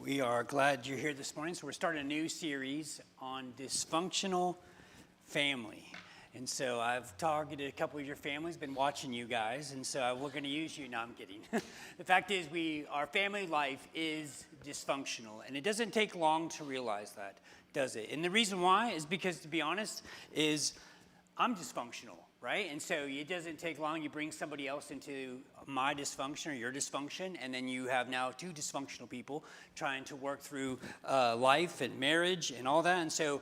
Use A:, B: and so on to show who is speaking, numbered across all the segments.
A: We are glad you're here this morning. So we're starting a new series on dysfunctional family. And so I've targeted a couple of your families, been watching you guys, and so we're going to use you. No, I'm kidding. The fact is our family life is dysfunctional, and it doesn't take long to realize that, does it? And the reason why is because, to be honest, is I'm dysfunctional, right? And so it doesn't take long. You bring somebody else into my dysfunction or your dysfunction, and then you have now two dysfunctional people trying to work through life and marriage and all that. And so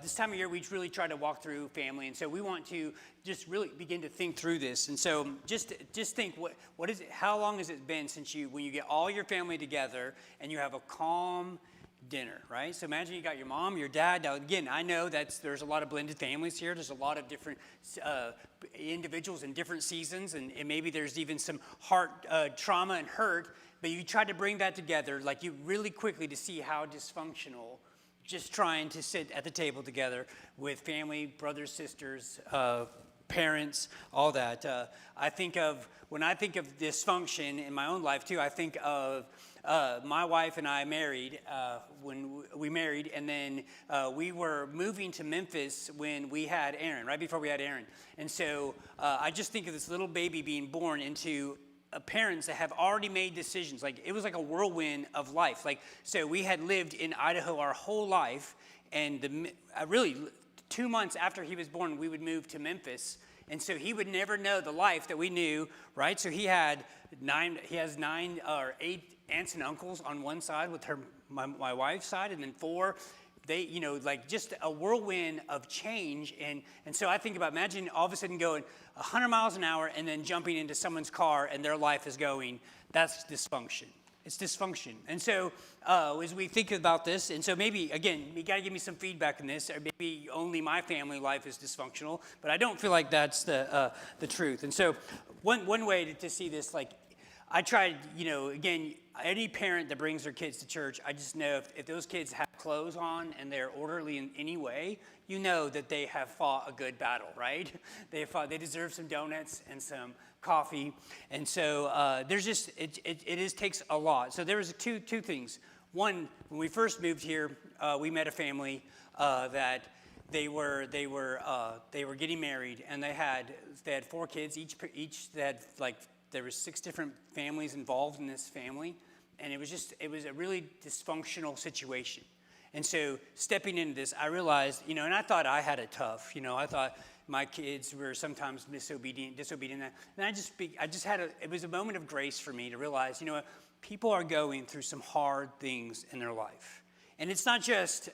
A: this time of year, we really try to walk through family. And so we want to just really begin to think through this. And so just think, what is it? How long has it been since when you get all your family together and you have a calm dinner, right? So imagine you got your mom, your dad. Now, again, I know there's a lot of blended families here. There's a lot of different individuals in different seasons, and maybe there's even some heart trauma and hurt, but you try to bring that together, like you really quickly to see how dysfunctional just trying to sit at the table together with family, brothers, sisters, parents, all that. When I think of dysfunction in my own life too, I think of my wife and I married when we married, and then we were moving to Memphis when we had Aaron, right before we had Aaron. And so I just think of this little baby being born into parents that have already made decisions. Like it was like a whirlwind of life. Like so, we had lived in Idaho our whole life, and really 2 months after he was born, we would move to Memphis. And so he would never know the life that we knew, right? So he has 9 or 8 aunts and uncles on one side with my wife's side, and then 4, like just a whirlwind of change. And so I think about, imagine all of a sudden going 100 miles an hour and then jumping into someone's car and their life is going, that's dysfunction. It's dysfunction. And so as we think about this, and so maybe, again, you got to give me some feedback on this, or maybe only my family life is dysfunctional, but I don't feel like that's the truth. And so one way to see this, like, I tried, again, any parent that brings their kids to church, I just know if those kids have clothes on and they're orderly in any way, you know that they have fought a good battle, right? They deserve some donuts and some coffee. And so it takes a lot. So there was two things. One, when we first moved here, we met a family that they were getting married, and they had 4 kids. Each they had there were 6 different families involved in this family, and it was a really dysfunctional situation. And so stepping into this, I realized, and I thought I had it tough. I thought my kids were sometimes disobedient. And it was a moment of grace for me to realize, people are going through some hard things in their life. And it's not just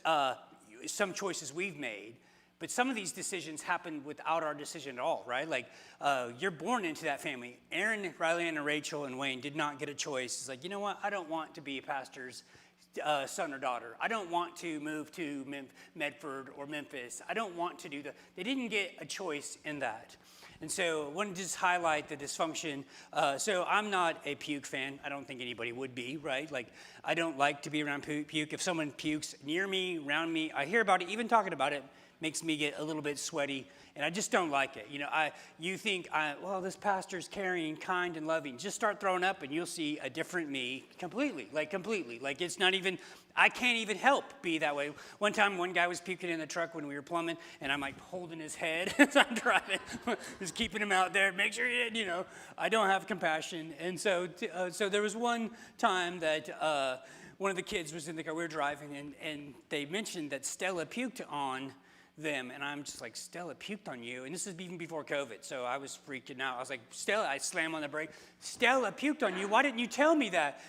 A: some choices we've made, but some of these decisions happen without our decision at all, right? Like, you're born into that family. Aaron, Riley, and Rachel, and Wayne did not get a choice. It's like, you know what? I don't want to be a pastor's son or daughter. I don't want to move to Medford or Memphis. I don't want to do that. They didn't get a choice in that. And so I wanted to just highlight the dysfunction. So I'm not a puke fan. I don't think anybody would be, right? Like, I don't like to be around puke. If someone pukes near me, around me, I hear about it, even talking about it, makes me get a little bit sweaty, and I just don't like it. You think, this pastor's caring, kind, and loving. Just start throwing up, and you'll see a different me completely. Like, it's not even, I can't even help be that way. One time, one guy was puking in the truck when we were plumbing, and I'm like holding his head as I'm driving, just keeping him out there, make sure I don't have compassion. And so there was one time that one of the kids was in the car, we were driving, and they mentioned that Stella puked on them, and I'm just like, Stella puked on you? And this is even before COVID, so I was freaking out. I was like, Stella, I slammed on the brake. Stella puked on you? Why didn't you tell me that?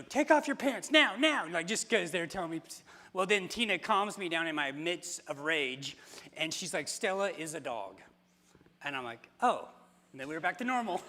A: Take off your pants now, like, just because they're telling me. Well, then Tina calms me down in my midst of rage, and she's like, Stella is a dog. And I'm like, oh. And then we were back to normal.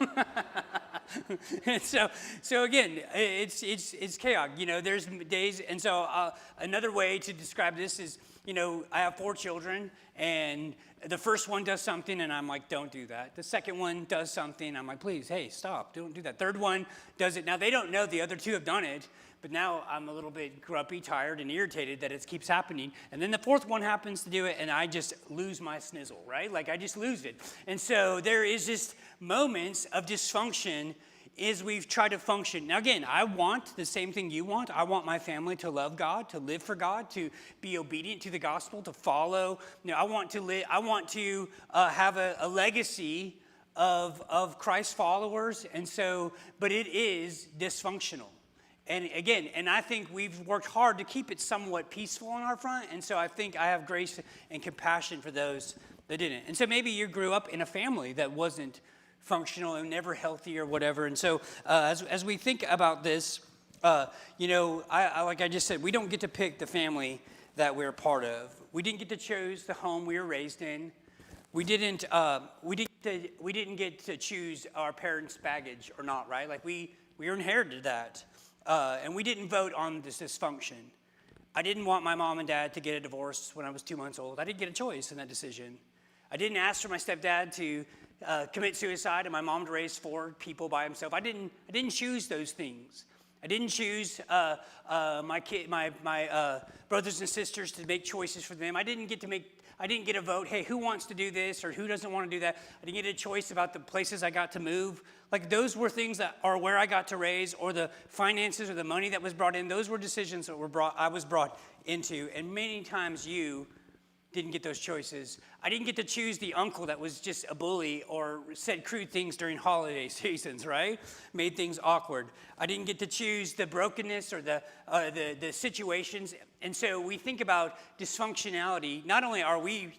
A: And so again, it's chaos. There's days, and so another way to describe this is, I have 4 children, and the first one does something, and I'm like, don't do that. The second one does something, I'm like, please, hey, stop, don't do that. Third one does it. Now, they don't know the other 2 have done it, but now I'm a little bit grumpy, tired, and irritated that it keeps happening. And then the 4th one happens to do it, and I just lose my snizzle, right? Like, I just lose it. And so there is just moments of dysfunction is we've tried to function. Now again, I want the same thing you want. I want my family to love God, to live for God, to be obedient to the gospel, to follow. I want to live. I want to have a legacy of Christ followers, and so, but it is dysfunctional. And again, and I think we've worked hard to keep it somewhat peaceful on our front, and so I think I have grace and compassion for those that didn't. And so maybe you grew up in a family that wasn't functional and never healthy or whatever. And so as we think about this, I like I just said, we don't get to pick the family that we're a part of. We didn't get to choose the home we were raised in. We didn't get to choose our parents' baggage or not, right? Like we inherited that. And we didn't vote on this dysfunction. I didn't want my mom and dad to get a divorce when I was 2 months old. I didn't get a choice in that decision. I didn't ask for my stepdad to commit suicide and my mom to raise 4 people by himself. I didn't choose those things. I didn't choose my brothers and sisters to make choices for them. I didn't get a vote. Hey, who wants to do this or who doesn't want to do that? I didn't get a choice about the places I got to move. Like those were things that are where I got to raise, or the finances or the money that was brought in. Those were decisions that I was brought into, and many times you didn't get those choices. I didn't get to choose the uncle that was just a bully or said crude things during holiday seasons, right? Made things awkward. I didn't get to choose the brokenness or the situations. And so we think about dysfunctionality. Not only are we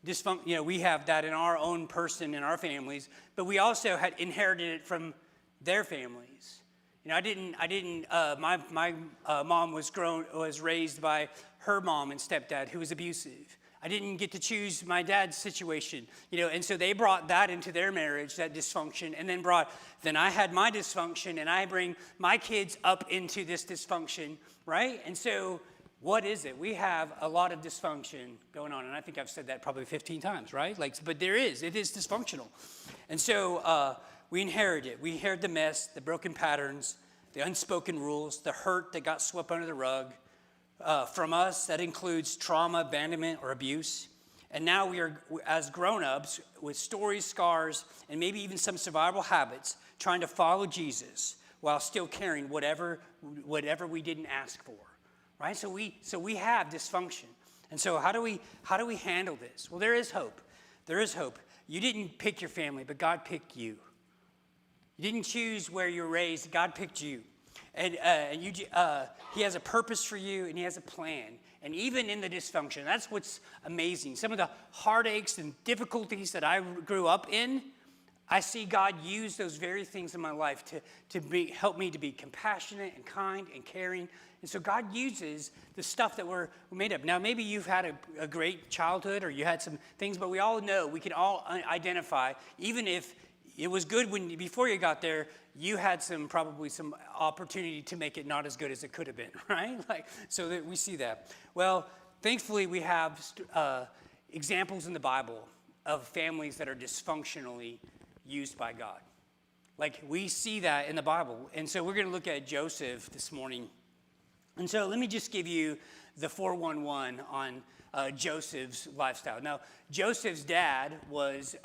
A: we have that in our own person, in our families, but we also had inherited it from their families. My mom was raised by her mom and stepdad who was abusive. I didn't get to choose my dad's situation, and so they brought that into their marriage, that dysfunction, and then I had my dysfunction, and I bring my kids up into this dysfunction, right? And so what is it? We have a lot of dysfunction going on, and I think I've said that probably 15 times, right? But it is dysfunctional. And so we inherit it. We inherit the mess, the broken patterns, the unspoken rules, the hurt that got swept under the rug. From us, that includes trauma, abandonment, or abuse. And now we are, as grown-ups, with stories, scars, and maybe even some survival habits, trying to follow Jesus while still carrying whatever we didn't ask for, right? So we have dysfunction. And so how do we handle this? Well, there is hope. There is hope. You didn't pick your family, but God picked you. You didn't choose where you were raised. God picked you. And he has a purpose for you, and he has a plan. And even in the dysfunction, that's what's amazing. Some of the heartaches and difficulties that I grew up in, I see God use those very things in my life to help me to be compassionate and kind and caring. And so God uses the stuff that we're made of. Now, maybe you've had a great childhood or you had some things, but we all know, we can all identify, even if it was good before you got there, you had probably some opportunity to make it not as good as it could have been, right? So that we see that. Well, thankfully we have examples in the Bible of families that are dysfunctionally used by God. We see that in the Bible. And so we're going to look at Joseph this morning. And so let me just give you the 411 on Joseph's lifestyle. Now, Joseph's dad was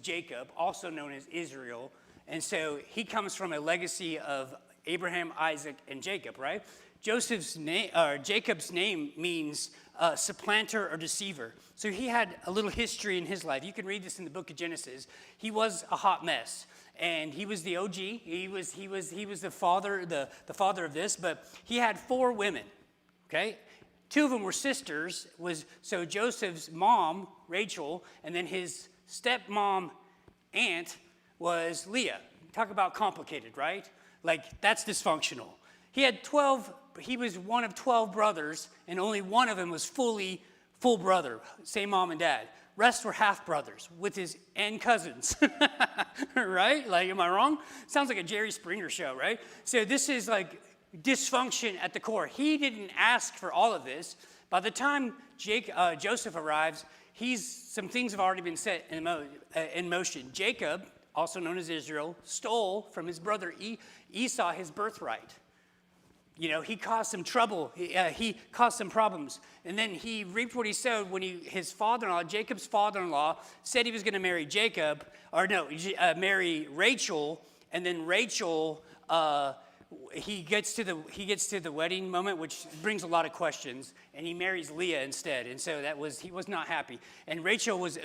A: Jacob, also known as Israel. And so he comes from a legacy of Abraham, Isaac, and Jacob, right? Jacob's name means supplanter or deceiver. So he had a little history in his life. You can read this in the book of Genesis. He was a hot mess, and he was the OG. He was the father of this. But he had 4 women. Okay, 2 of them were sisters. So Joseph's mom, Rachel, and then his stepmom, aunt, was Leah. Talk about complicated, right? That's dysfunctional. He was one of 12 brothers, and only one of them was full brother, same mom and dad. Rest were half brothers and cousins, right? Am I wrong? Sounds like a Jerry Springer show, right? So this is dysfunction at the core. He didn't ask for all of this. By the time Joseph arrives, some things have already been set in motion. Jacob, also known as Israel, stole from his brother Esau his birthright. He caused some trouble. He caused some problems. And then he reaped what he sowed when his father-in-law, Jacob's father-in-law, said he was going to marry marry Rachel. And then Rachel, he gets to the wedding moment, which brings a lot of questions, and he marries Leah instead. And so he was not happy. And Rachel was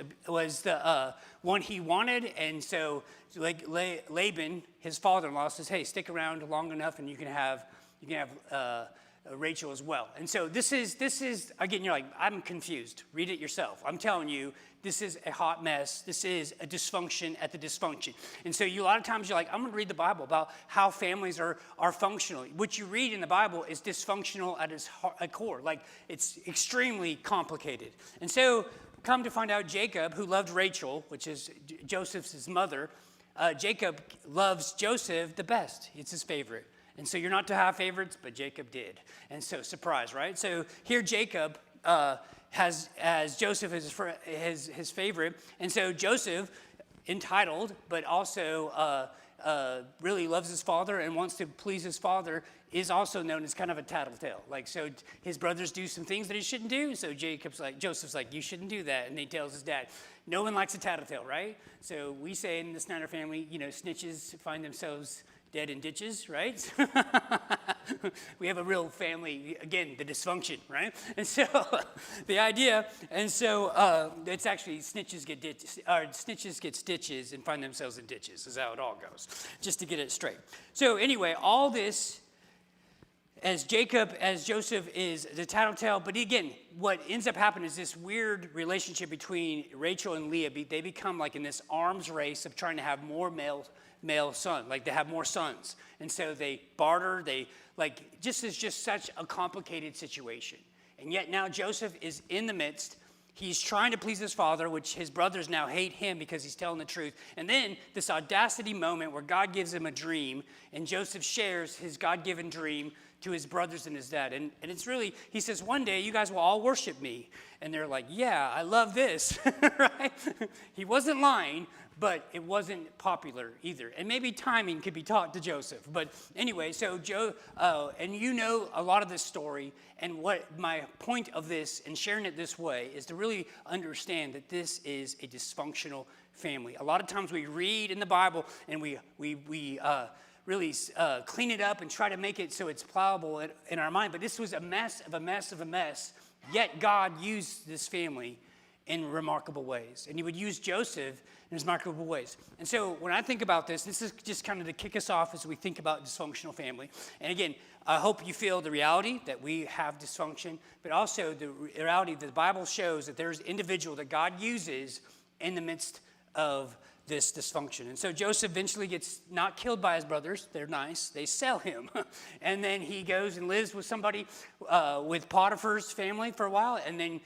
A: the one he wanted, and so like Laban, his father-in-law, says, "Hey, stick around long enough, and you can have Rachel as well." And so this is again, you're like, I'm confused. Read it yourself. I'm telling you, this is a hot mess. This is a dysfunction at the dysfunction. And so a lot of times you're like, I'm going to read the Bible about how families are functional. What you read in the Bible is dysfunctional at its core. Like, it's extremely complicated. And so come to find out, Jacob, who loved Rachel, which is Joseph's mother, Jacob loves Joseph the best. It's his favorite. And so you're not to have favorites, but Jacob did. And so, surprise, right? So here Jacob has Joseph as his favorite. And so Joseph, entitled, but also really loves his father and wants to please his father, is also known as kind of a tattletale. Like, so his brothers do some things that he shouldn't do. So Joseph's like, you shouldn't do that. And he tells his dad, no one likes a tattletale, right? So we say in the Snyder family, snitches find themselves dead in ditches, right? We have a real family, again, the dysfunction, right? And so the idea, it's actually snitches get stitches and find themselves in ditches, is how it all goes, just to get it straight. So anyway, all this, as Joseph is the tattletale, but again, what ends up happening is this weird relationship between Rachel and Leah. They become like in this arms race of trying to have more male son, like they have more sons. And so they barter, it's just such a complicated situation. And yet now Joseph is in the midst. He's trying to please his father, which his brothers now hate him because he's telling the truth. And then this audacity moment where God gives him a dream, and Joseph shares his God-given dream to his brothers and his dad. And it's really, he says, one day you guys will all worship me. And they're like, yeah, I love this, right? He wasn't lying, but it wasn't popular either. And maybe timing could be taught to Joseph. But anyway, so and you know a lot of this story. And what my point of this and sharing it this way is to really understand that this is a dysfunctional family. A lot of times we read in the Bible and we really clean it up and try to make it so it's plowable in our mind. But this was a mess of a mess of a mess. Yet God used this family in remarkable ways. And he would use Joseph in remarkable ways. And so when I think about this is just kind of to kick us off as we think about dysfunctional family. And again, I hope you feel the reality that we have dysfunction, but also the reality that the Bible shows that there's individual that God uses in the midst of this dysfunction. And so Joseph eventually gets not killed by his brothers. They're nice. They sell him. And then he goes and lives with somebody, with Potiphar's family for a while. And then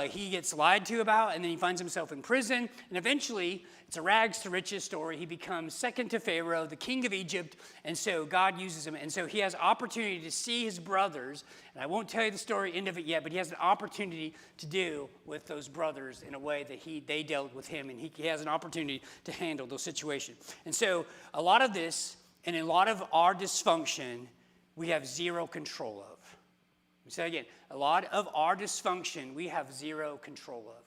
A: he gets lied to about, and then he finds himself in prison. And eventually, it's a rags to riches story. He becomes second to Pharaoh, the king of Egypt. And so God uses him. And so he has opportunity to see his brothers. And I won't tell you the story end of it yet, but he has an opportunity to deal with those brothers in a way that they dealt with him. And he has an opportunity to handle those situations. And so a lot of this and a lot of our dysfunction, we have zero control of. Let me say again, a lot of our dysfunction, we have zero control of.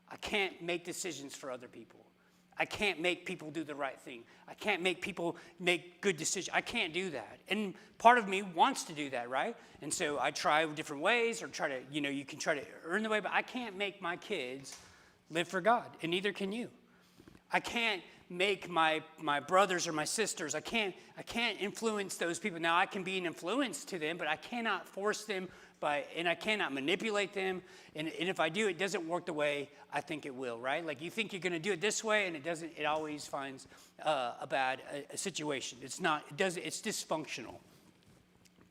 A: I can't make decisions for other people. I can't make people do the right thing. I can't make people make good decisions. I can't do that. And part of me wants to do that, right? And so I try different ways or try to, you can try to earn the way, but I can't make my kids live for God, and neither can you. I can't make my brothers or my sisters, I can't influence those people. Now, I can be an influence to them, but I cannot force them and I cannot manipulate them. And if I do, it doesn't work the way I think it will, right? Like you think you're going to do it this way, and it doesn't. It always finds a bad situation. It's dysfunctional.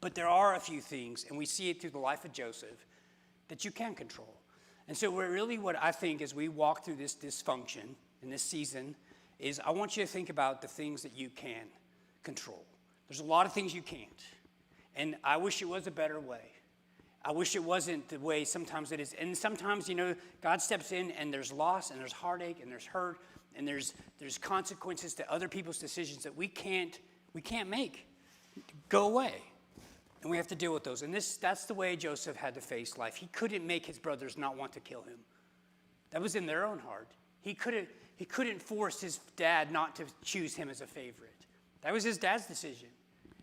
A: But there are a few things, and we see it through the life of Joseph, that you can control. And so what I think as we walk through this dysfunction in this season is I want you to think about the things that you can control. There's a lot of things you can't. And I wish it was a better way. I wish it wasn't the way sometimes it is. And sometimes, God steps in and there's loss and there's heartache and there's hurt and there's consequences to other people's decisions that we can't make go away. And we have to deal with those. And that's the way Joseph had to face life. He couldn't make his brothers not want to kill him. That was in their own heart. He couldn't force his dad not to choose him as a favorite. That was his dad's decision.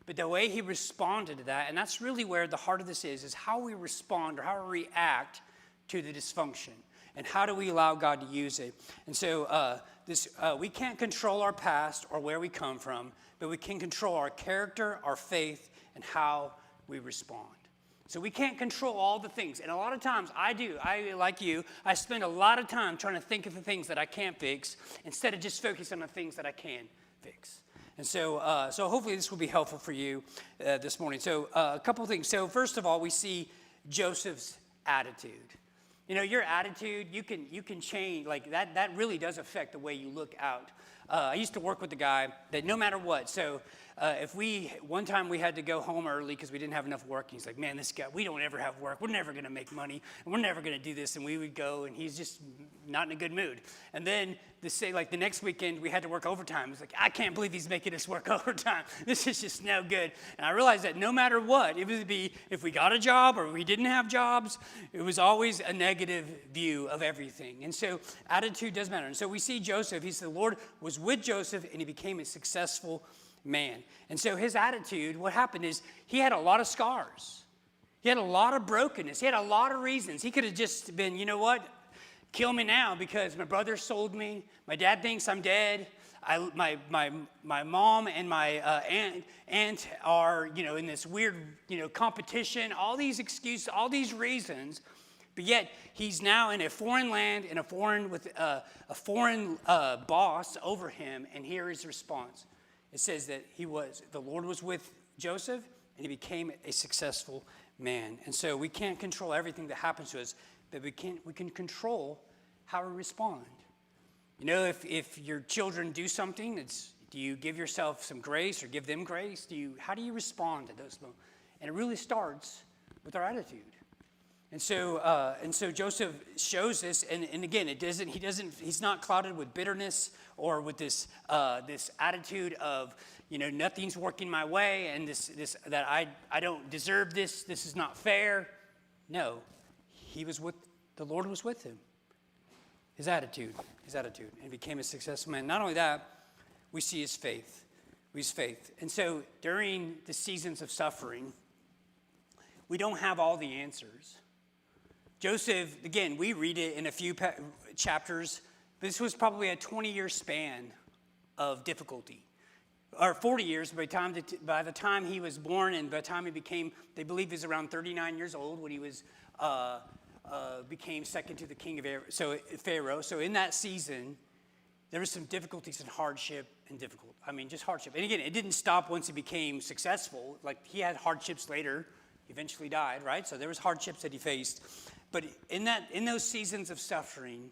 A: But the way he responded to that, and that's really where the heart of this is how we respond or how we react to the dysfunction. And how do we allow God to use it? And so we can't control our past or where we come from, but we can control our character, our faith, and how we respond. So we can't control all the things. And a lot of times like you, I spend a lot of time trying to think of the things that I can't fix instead of just focusing on the things that I can fix. And so hopefully this will be helpful for you this morning. So a couple of things. So first of all, we see Joseph's attitude. You know, your attitude, you can change. Like that really does affect the way you look out. I used to work with a guy that no matter what, so one time we had to go home early because we didn't have enough work. He's like, man, this guy, we don't ever have work. We're never going to make money. And we're never going to do this. And we would go, and he's just not in a good mood. And then the next weekend, we had to work overtime. He's like, I can't believe he's making us work overtime. This is just no good. And I realized that no matter what, it would be if we got a job or we didn't have jobs, it was always a negative view of everything. And so attitude does matter. And so we see Joseph. He said the Lord was with Joseph, and he became a successful man. And so his attitude, what happened is he had a lot of scars. He had a lot of brokenness. He had a lot of reasons. He could have just been, you know what, kill me now because my brother sold me. My dad thinks I'm dead. My mom and my aunt are, in this weird, competition. All these excuses, all these reasons. But yet he's now in a foreign land, with a foreign boss over him, and here is his response. It says that the Lord was with Joseph, and he became a successful man. And so we can't control everything that happens to us, but we can control how we respond. If your children do something, do you give yourself some grace or give them grace? How do you respond to those moments? And it really starts with our attitude. And so Joseph shows this, and again, he's not clouded with bitterness or with this attitude of, nothing's working my way, and this that I don't deserve this. This is not fair. No, the Lord was with him. His attitude, and became a successful man. Not only that, we see his faith. And so during the seasons of suffering, we don't have all the answers. Joseph, again, we read it in a few chapters. This was probably a 20-year span of difficulty, or 40 years by the time he was born, and by the time he became, they believe he was around 39 years old when he was became second to the king of Pharaoh. So in that season, there was some difficulties and hardship just hardship. And again, it didn't stop once he became successful. Like he had hardships later, eventually died, right? So there was hardships that he faced. But in those seasons of suffering,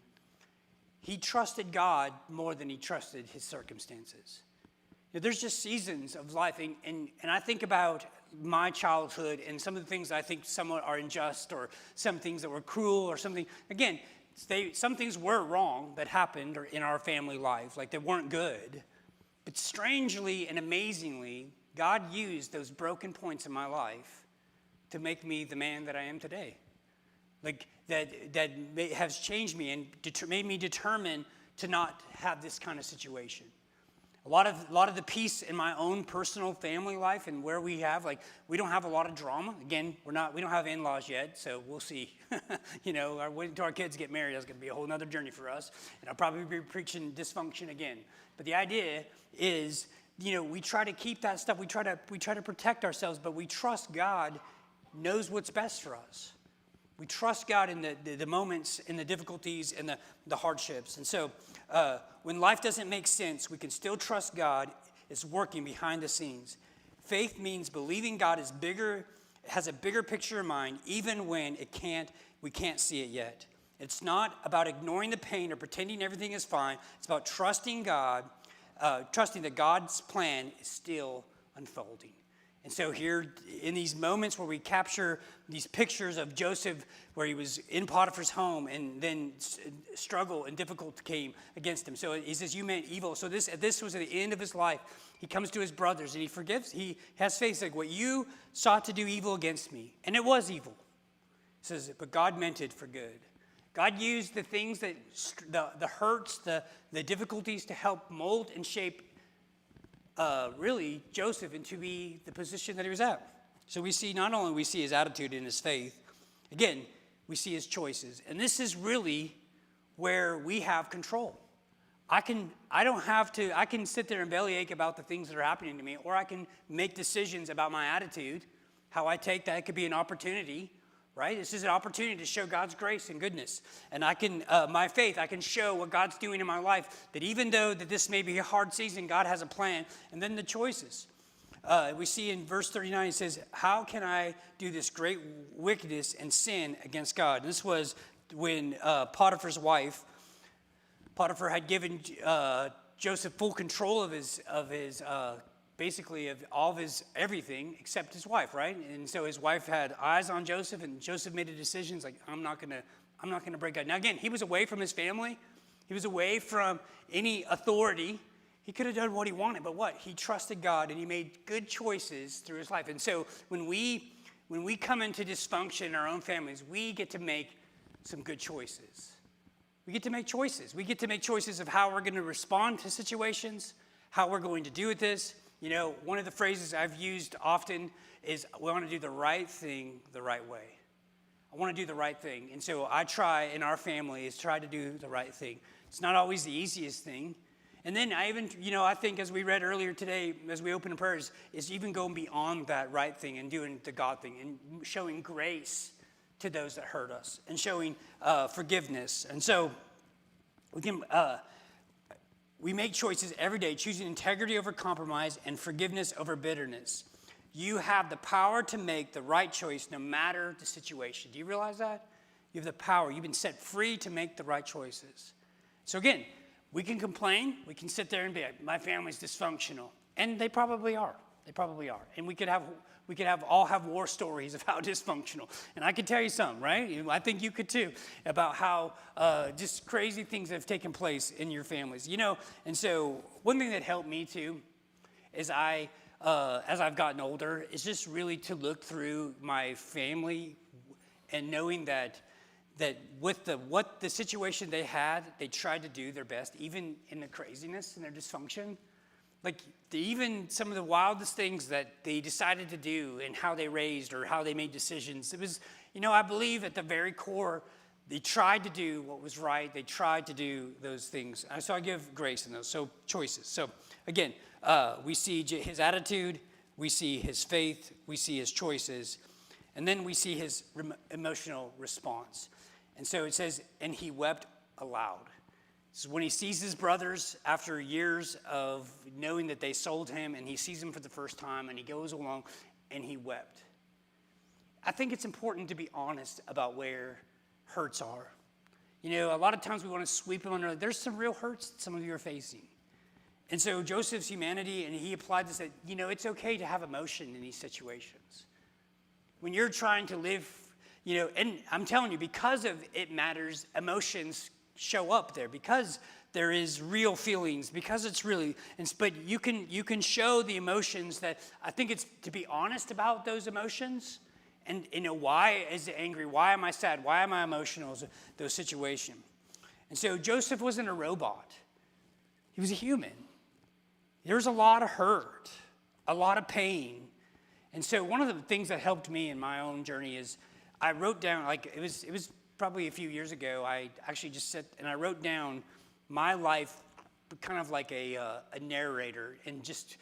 A: he trusted God more than he trusted his circumstances. There's just seasons of life, and I think about my childhood and some of the things I think somewhat are unjust, or some things that were cruel, or something. Again, some things were wrong that happened in our family life, like they weren't good. But strangely and amazingly, God used those broken points in my life to make me the man that I am today. Like that has changed me and made me determined to not have this kind of situation. A lot of the peace in my own personal family life, and where we don't have a lot of drama. Again, we don't have in-laws yet, so we'll see. Waiting until our kids get married, that's going to be a whole other journey for us. And I'll probably be preaching dysfunction again. But the idea is, we try to keep that stuff. We try to protect ourselves, but we trust God knows what's best for us. We trust God in the moments, in the difficulties, and the hardships. And so when life doesn't make sense, we can still trust God is working behind the scenes. Faith means believing God is bigger, has a bigger picture in mind, even when we can't see it yet. It's not about ignoring the pain or pretending everything is fine. It's about trusting God, trusting that God's plan is still unfolding. And so here, in these moments where we capture these pictures of Joseph, where he was in Potiphar's home, and then struggle and difficulty came against him. So he says, "You meant evil." So this was at the end of his life. He comes to his brothers and he forgives. He has faith, like, "What you sought to do evil against me," and it was evil. He says, "But God meant it for good." God used the things the hurts, the difficulties to help mold and shape really Joseph into be the position that he was at. So we see, not only we see his attitude and his faith, again, we see his choices. And this is really where we have control. I can sit there and bellyache about the things that are happening to me, or I can make decisions about my attitude, how I take that. It could be an opportunity, right? This is an opportunity to show God's grace and goodness. And I can, my faith, I can show what God's doing in my life, that even though that this may be a hard season, God has a plan. And then the choices. We see in verse 39, it says, how can I do this great wickedness and sin against God? And this was when Potiphar's wife, Potiphar had given Joseph full control of his basically of all of his everything except his wife, right? And so his wife had eyes on Joseph, and Joseph made a decision. He's like, I'm not gonna break God. Now again, he was away from his family. He was away from any authority. He could have done what he wanted, but what? He trusted God, and he made good choices through his life. And so when we come into dysfunction in our own families, we get to make some good choices. We get to make choices. We get to make choices of how we're going to respond to situations, how we're going to do with this. You know, one of the phrases I've used often is, we want to do the right thing the right way. I want to do the right thing. And so I try in our family is try to do the right thing. It's not always the easiest thing. And then I even, I think as we read earlier today, as we open in prayers, is even going beyond that right thing and doing the God thing and showing grace to those that hurt us and showing forgiveness. And so we make choices every day, choosing integrity over compromise and forgiveness over bitterness. You have the power to make the right choice no matter the situation. Do you realize that? You have the power. You've been set free to make the right choices. So again, we can complain. We can sit there and be like, my family's dysfunctional. And they probably are. They probably are. And we could all have war stories of how dysfunctional. And I could tell you some, right? I think you could too, about how just crazy things have taken place in your families. And so one thing that helped me too is as I've gotten older, is just really to look through my family and knowing that with what the situation they had, they tried to do their best, even in the craziness and their dysfunction. Like even some of the wildest things that they decided to do and how they raised or how they made decisions. It was, I believe at the very core, they tried to do what was right. They tried to do those things. So I give grace in those. So choices. So again, we see his attitude, we see his faith, we see his choices, and then we see his emotional response. And so it says, and he wept aloud. So when he sees his brothers after years of knowing that they sold him, and he sees them for the first time, and he goes along, and he wept. I think it's important to be honest about where hurts are. A lot of times we want to sweep them under. There's some real hurts that some of you are facing. And so Joseph's humanity, and he applied this, that, it's okay to have emotion in these situations. When you're trying to live, and I'm telling you, because of it matters, emotions show up there, because there is real feelings, because it's really, but you can show the emotions that, I think it's to be honest about those emotions, and why is it angry, why am I sad, why am I emotional, those situations. And so Joseph wasn't a robot, he was a human. There was a lot of hurt, a lot of pain. And so one of the things that helped me in my own journey is I wrote down, it was probably a few years ago, I actually just sat and I wrote down my life kind of like a narrator, and just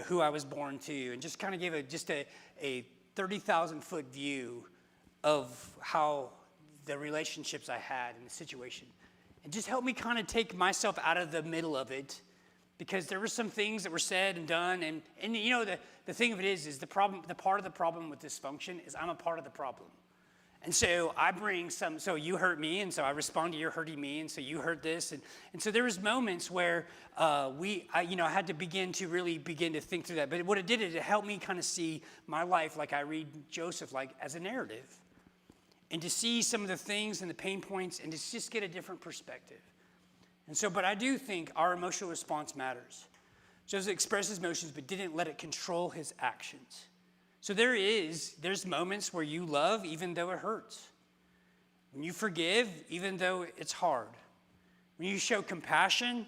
A: who I was born to, and just kind of gave a 30,000 foot view of how the relationships I had in the situation. It just helped me kind of take myself out of the middle of it, because there were some things that were said and done, and the thing of it is the problem, the part of the problem with dysfunction is I'm a part of the problem. And so I bring so you hurt me, and so I respond to your hurting me, and so you hurt this. And so there was moments where I had to begin to think through that. But what it did is it helped me kind of see my life, like I read Joseph, like as a narrative. And to see some of the things and the pain points, and to just get a different perspective. And so, but I do think our emotional response matters. Joseph expressed his emotions, but didn't let it control his actions. So there's moments where you love even though it hurts. When you forgive even though it's hard. When you show compassion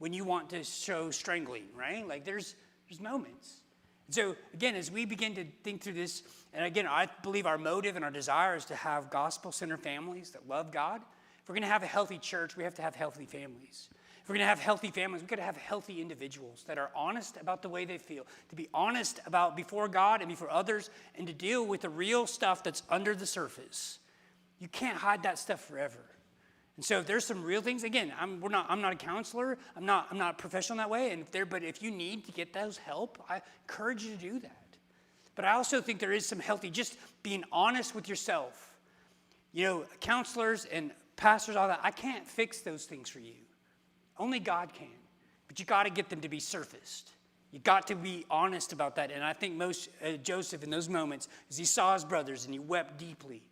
A: when you want to show strangling, right? Like there's There's moments. And so, again, as we begin to think through this, and again, I believe our motive and our desire is to have gospel-centered families that love God. If we're going to have a healthy church, we have to have healthy families. If we're going to have healthy families, we've got to have healthy individuals that are honest about the way they feel, to be honest about before God and before others, and to deal with the real stuff that's under the surface. You can't hide that stuff forever. And so if there's some real things, again, I'm not a counselor, I'm not professional that way, but if you need to get those help, I encourage you to do that. But I also think there is some healthy, just being honest with yourself. You know, counselors and pastors, all that, I can't fix those things for you. Only God can. But you got to get them to be surfaced. You got to be honest about that. And I think Joseph in those moments, as he saw his brothers and he wept deeply,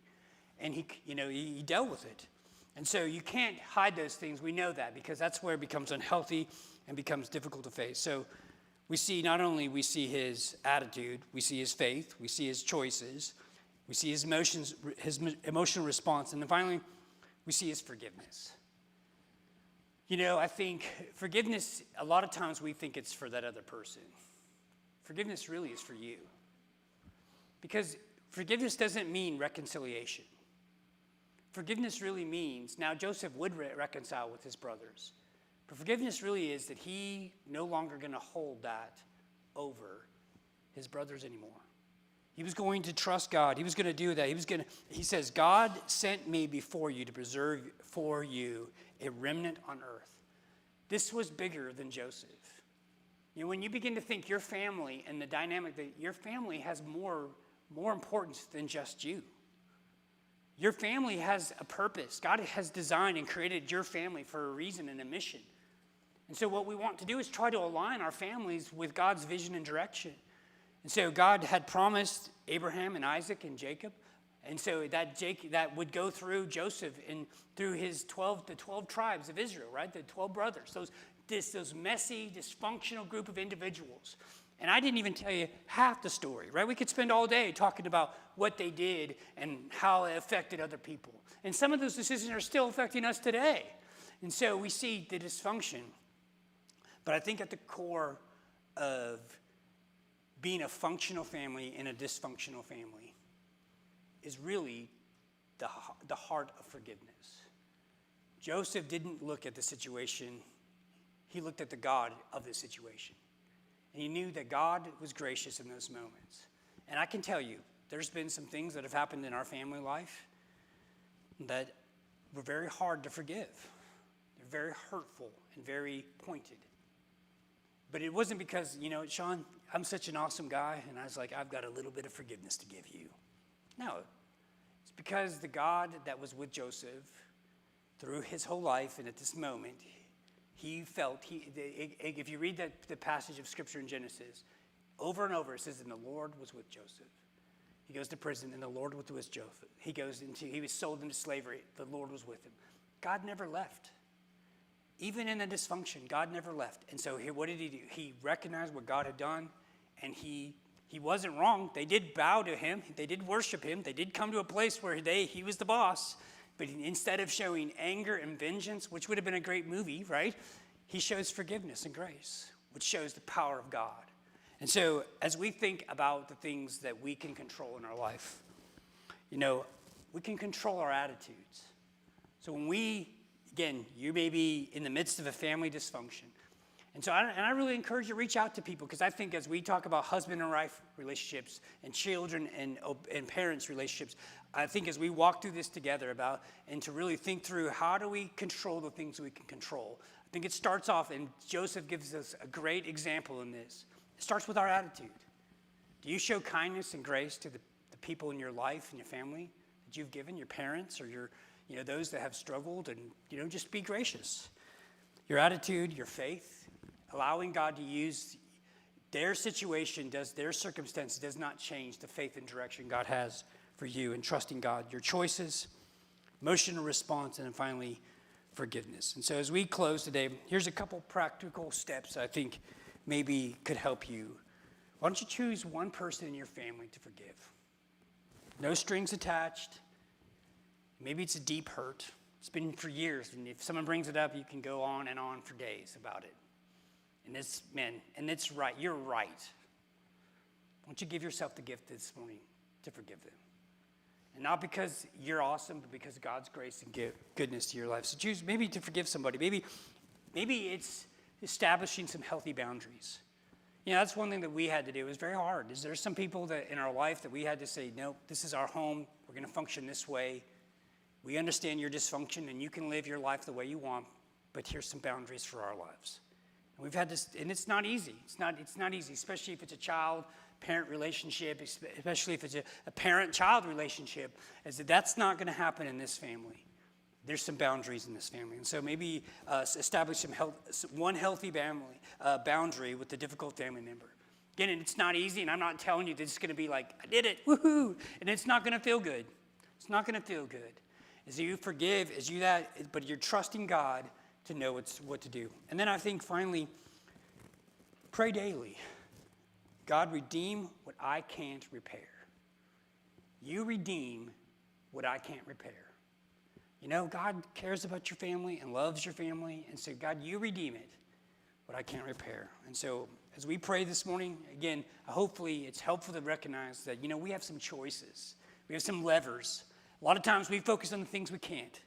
A: and he dealt with it. And so you can't hide those things. We know that because that's where it becomes unhealthy and becomes difficult to face. So we see not only his attitude, we see his faith, we see his choices, we see his emotions, his emotional response, and then finally we see his forgiveness. You know, I think forgiveness, a lot of times we think it's for that other person. Forgiveness really is for you. Because forgiveness doesn't mean reconciliation. Forgiveness really means, now Joseph would reconcile with his brothers, but forgiveness really is that he no longer going to hold that over his brothers anymore. He was going to trust God. He was going to do that. He says, God sent me before you to preserve for you a remnant on earth. This was bigger than Joseph. You know, when you begin to think your family and the dynamic that your family has more importance than just you. Your family has a purpose. God has designed and created your family for a reason and a mission. And so what we want to do is try to align our families with God's vision and direction. And so God had promised Abraham and Isaac and Jacob. And so that would go through Joseph and through the 12 tribes of Israel, right? The 12 brothers, those messy, dysfunctional group of individuals. And I didn't even tell you half the story, right? We could spend all day talking about what they did and how it affected other people. And some of those decisions are still affecting us today. And so we see the dysfunction. But I think at the core of being a functional family and a dysfunctional family is really the heart of forgiveness. Joseph didn't look at the situation. He looked at the God of the situation. And he knew that God was gracious in those moments. And I can tell you, there's been some things that have happened in our family life that were very hard to forgive. They're very hurtful and very pointed. But it wasn't because, Sean, I'm such an awesome guy, and I was like, I've got a little bit of forgiveness to give you. No, it's because the God that was with Joseph through his whole life, and at this moment, he felt, if you read the passage of Scripture in Genesis, over and over it says, and the Lord was with Joseph. He goes to prison, and the Lord was with Joseph. He was sold into slavery. The Lord was with him. God never left. Even in the dysfunction, God never left. And so what did he do? He recognized what God had done, and he wasn't wrong. They did bow to him. They did worship him. They did come to a place where he was the boss. But instead of showing anger and vengeance, which would have been a great movie, right? He shows forgiveness and grace, which shows the power of God. And so as we think about the things that we can control in our life, we can control our attitudes. So when again, you may be in the midst of a family dysfunction. And so I really encourage you to reach out to people, because I think as we talk about husband and wife relationships and children and parents relationships, I think as we walk through this together and to really think through how do we control the things we can control. I think it starts off, and Joseph gives us a great example in this. It starts with our attitude. Do you show kindness and grace to the people in your life and your family that you've given, your parents or those that have struggled, and just be gracious. Your attitude, your faith, allowing God to use their situation, their circumstance does not change the faith and direction God has for you, and trusting God. Your choices, emotional response, and then finally, forgiveness. And so as we close today, here's a couple practical steps I think maybe could help you. Why don't you choose one person in your family to forgive? No strings attached. Maybe it's a deep hurt. It's been for years, and if someone brings it up, you can go on and on for days about it. And it's right. You're right. Why don't you give yourself the gift this morning to forgive them? And not because you're awesome, but because of God's grace and goodness to your life. So choose maybe to forgive somebody. Maybe it's establishing some healthy boundaries. That's one thing that we had to do. It was very hard. There's some people that in our life that we had to say, no, this is our home. We're going to function this way. We understand your dysfunction, and you can live your life the way you want, but here's some boundaries for our lives. And we've had this, and it's not easy. It's not easy, especially if it's a child-parent relationship, especially if it's a parent-child relationship, that's not going to happen in this family. There's some boundaries in this family. And so maybe establish one healthy boundary with the difficult family member. Again, and it's not easy, and I'm not telling you that it's going to be like, I did it, woohoo, and it's not going to feel good. It's not going to feel good. As you forgive, but you're trusting God to know what to do. And then I think finally, pray daily. God, redeem what I can't repair. You redeem what I can't repair. God cares about your family and loves your family. And so, God, you redeem it, what I can't repair. And so, as we pray this morning, again, hopefully it's helpful to recognize that, we have some choices. We have some levers. A lot of times we focus on the things we can't.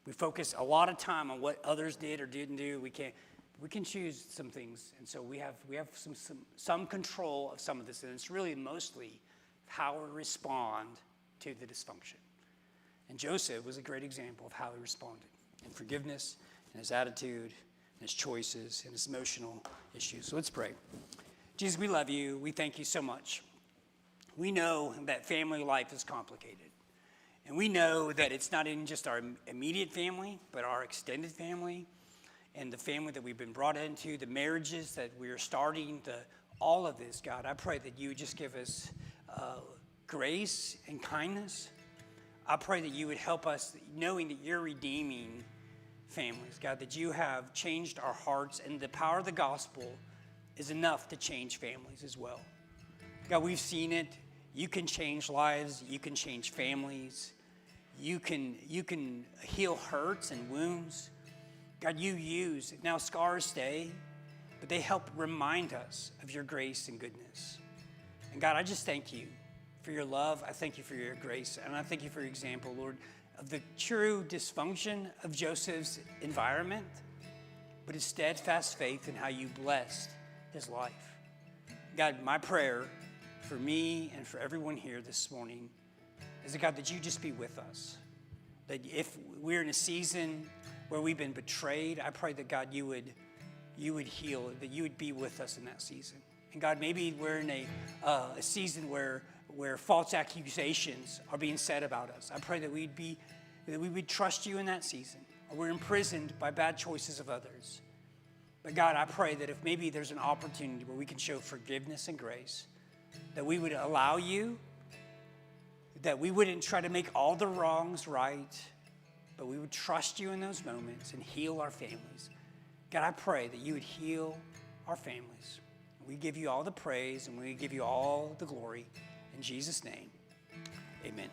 A: We focus a lot of time on what others did or didn't do. We can choose some things. And so we have some control of some of this. And it's really mostly how we respond to the dysfunction. And Joseph was a great example of how he responded in forgiveness, and his attitude, and his choices, and his emotional issues. So let's pray. Jesus, we love you. We thank you so much. We know that family life is complicated. And we know that it's not in just our immediate family, but our extended family, and the family that we've been brought into, the marriages that we're starting, all of this, God. I pray that you would just give us grace and kindness. I pray that you would help us, knowing that you're redeeming families, God, that you have changed our hearts, and the power of the gospel is enough to change families as well. God, we've seen it. You can change lives. You can change families. You can heal hurts and wounds. God, now scars stay, but they help remind us of your grace and goodness. And God, I just thank you for your love. I thank you for your grace. And I thank you for your example, Lord, of the true dysfunction of Joseph's environment, but his steadfast faith in how you blessed his life. God, my prayer for me and for everyone here this morning is that, God, that you just be with us. That if we're in a season where we've been betrayed, I pray that, God, you would heal, that you would be with us in that season. And God, maybe we're in a season where false accusations are being said about us. I pray that we would trust you in that season. Or we're imprisoned by bad choices of others. But God, I pray that if maybe there's an opportunity where we can show forgiveness and grace, that we would allow you, that we wouldn't try to make all the wrongs right, but we would trust you in those moments and heal our families. God, I pray that you would heal our families. We give you all the praise and we give you all the glory. In Jesus' name, amen.